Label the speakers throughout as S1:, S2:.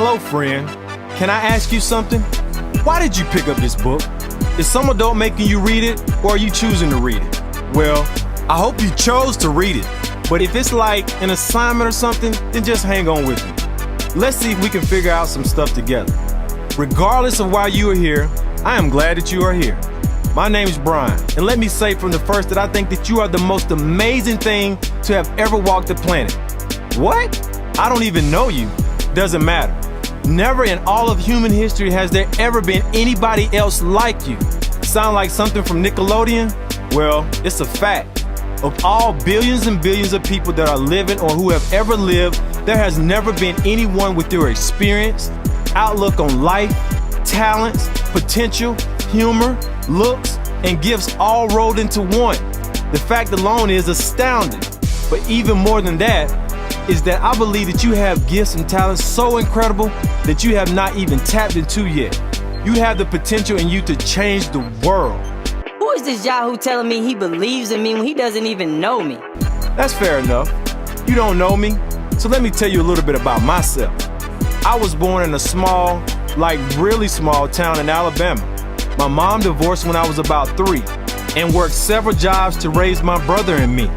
S1: Hello, friend. Can I ask you something? Why did you pick up this book? Is some adult making you read it, or are you choosing to read it? Well, I hope you chose to read it. But if it's like an assignment or something, then just hang on with me. Let's see if we can figure out some stuff together. Regardless of why you are here, I am glad that you are here. My name is Brian, and let me say from the first that I think that you are the most amazing thing to have ever walked the planet. What? I don't even know you. Doesn't matter. Never in all of human history has there ever been anybody else like you. Sound like something from Nickelodeon? Well, it's a fact. Of all billions and billions of people that are living or who have ever lived, there has never been anyone with your experience, outlook on life, talents, potential, humor, looks, and gifts all rolled into one. The fact alone is astounding. But even more than that is that I believe that you have gifts and talents so incredible that you have not even tapped into yet. You have the potential in you to change the world.
S2: Who is this Yahoo telling me he believes in me when he doesn't even know me?
S1: That's fair enough. You don't know me, so let me tell you a little bit about myself. I was born in a small, like really small town in Alabama. My mom divorced when I was about 3 and worked several jobs to raise my brother and me.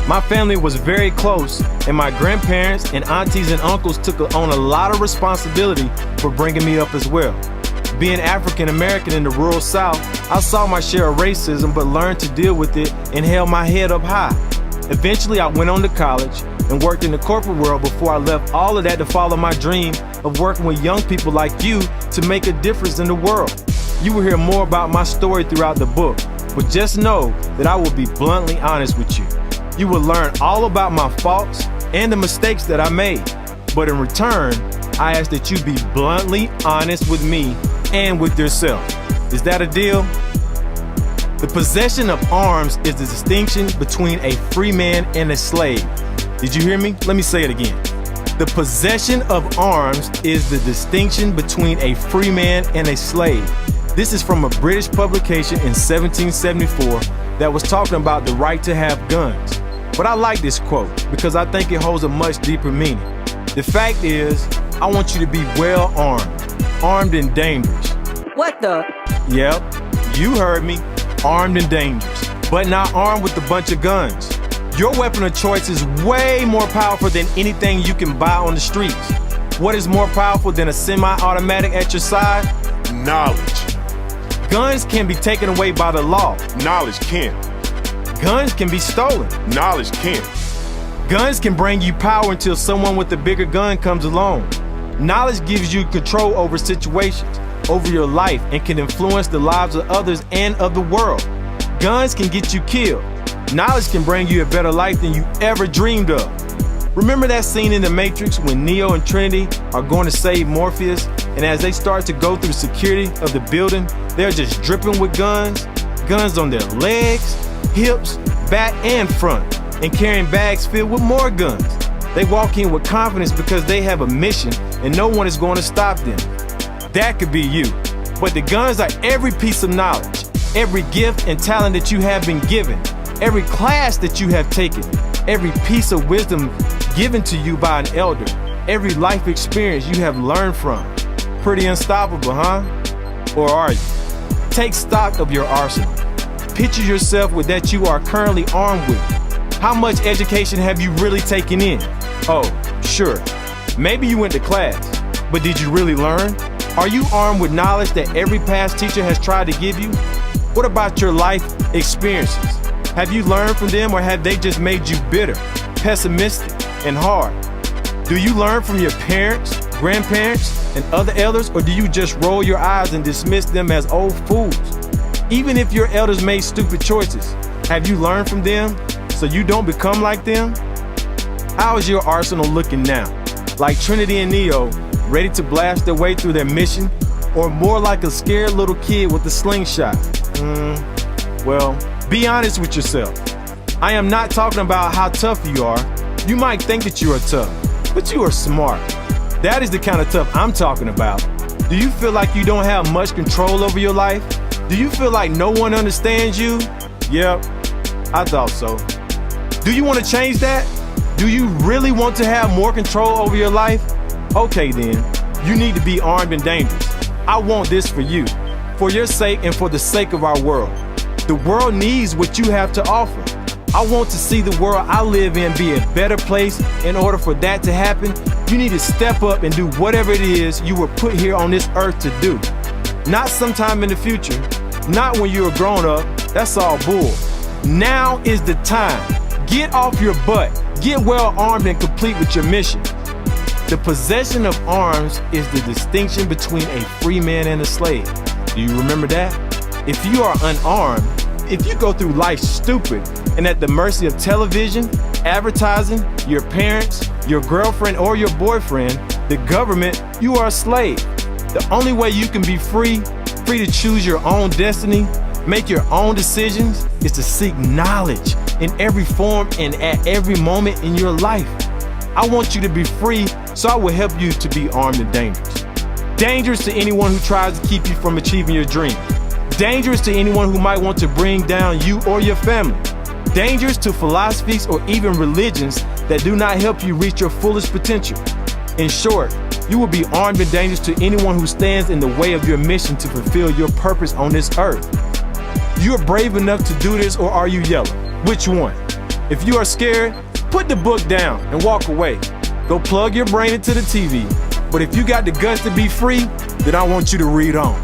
S1: My family was very close, and my grandparents and aunties and uncles took on a lot of responsibility for bringing me up as well. Being African American in the rural South, I saw my share of racism but learned to deal with it and held my head up high. Eventually, I went on to college and worked in the corporate world before I left all of that to follow my dream of working with young people like you to make a difference in the world. You will hear more about my story throughout the book, but just know that I will be bluntly honest with you. You will learn all about my faults and the mistakes that I made. But in return, I ask that you be bluntly honest with me and with yourself. Is that a deal? The possession of arms is the distinction between a free man and a slave. Did you hear me? Let me say it again. The possession of arms is the distinction between a free man and a slave. This is from a British publication in 1774 that was talking about the right to have guns. But I like this quote because I think it holds a much deeper meaning. The fact is, I want you to be well armed and dangerous.
S2: What the?
S1: Yep, you heard me, armed and dangerous, but not armed with a bunch of guns. Your weapon of choice is way more powerful than anything you can buy on the streets. What is more powerful than a semi-automatic at your side?
S3: Knowledge.
S1: Guns can be taken away by the law.
S3: Knowledge can't.
S1: Guns can be stolen.
S3: Knowledge can't.
S1: Guns can bring you power until someone with a bigger gun comes along. Knowledge gives you control over situations, over your life, and can influence the lives of others and of the world. Guns can get you killed. Knowledge can bring you a better life than you ever dreamed of. Remember that scene in The Matrix when Neo and Trinity are going to save Morpheus, and as they start to go through security of the building, they're just dripping with guns on their legs, hips, back, and front, and carrying bags filled with more guns. They walk in with confidence because they have a mission and no one is going to stop them. That could be you. But the guns are every piece of knowledge, every gift and talent that you have been given, every class that you have taken, every piece of wisdom given to you by an elder, every life experience you have learned from. Pretty unstoppable, huh? Or are you? Take stock of your arsenal. Picture yourself with that you are currently armed with. How much education have you really taken in? Oh, sure. Maybe you went to class, but did you really learn? Are you armed with knowledge that every past teacher has tried to give you? What about your life experiences? Have you learned from them, or have they just made you bitter, pessimistic, and hard? Do you learn from your parents, grandparents, and other elders, or do you just roll your eyes and dismiss them as old fools? Even if your elders made stupid choices, have you learned from them so you don't become like them? How is your arsenal looking now? Like Trinity and Neo, ready to blast their way through their mission, or more like a scared little kid with a slingshot? Well, be honest with yourself. I am not talking about how tough you are. You might think that you are tough, but you are smart. That is the kind of tough I'm talking about. Do you feel like you don't have much control over your life? Do you feel like no one understands you? Yep, I thought so. Do you want to change that? Do you really want to have more control over your life? Okay then, You need to be armed and dangerous. I want this for you, for your sake and for the sake of our world. The world needs what you have to offer. I want to see the world I live in be a better place. In order for that to happen, you need to step up and do whatever it is you were put here on this earth to do. Not sometime in the future, not when you're a grown up, that's all bull. Now is the time. Get off your butt, get well armed and complete with your mission. The possession of arms is the distinction between a free man and a slave. Do you remember that? If you are unarmed, if you go through life stupid and at the mercy of television, advertising, your parents, your girlfriend or your boyfriend, the government, you are a slave. The only way you can be free to choose your own destiny, make your own decisions, is to seek knowledge in every form and at every moment in your life. I want you to be free, so I will help you to be armed and dangerous. Dangerous to anyone who tries to keep you from achieving your dream. Dangerous to anyone who might want to bring down you or your family. Dangerous to philosophies or even religions that do not help you reach your fullest potential. In short, you will be armed and dangerous to anyone who stands in the way of your mission to fulfill your purpose on this earth. You are brave enough to do this, or are you yellow? Which one? If you are scared, put the book down and walk away. Go plug your brain into the TV. But if you got the guts to be free, then I want you to read on.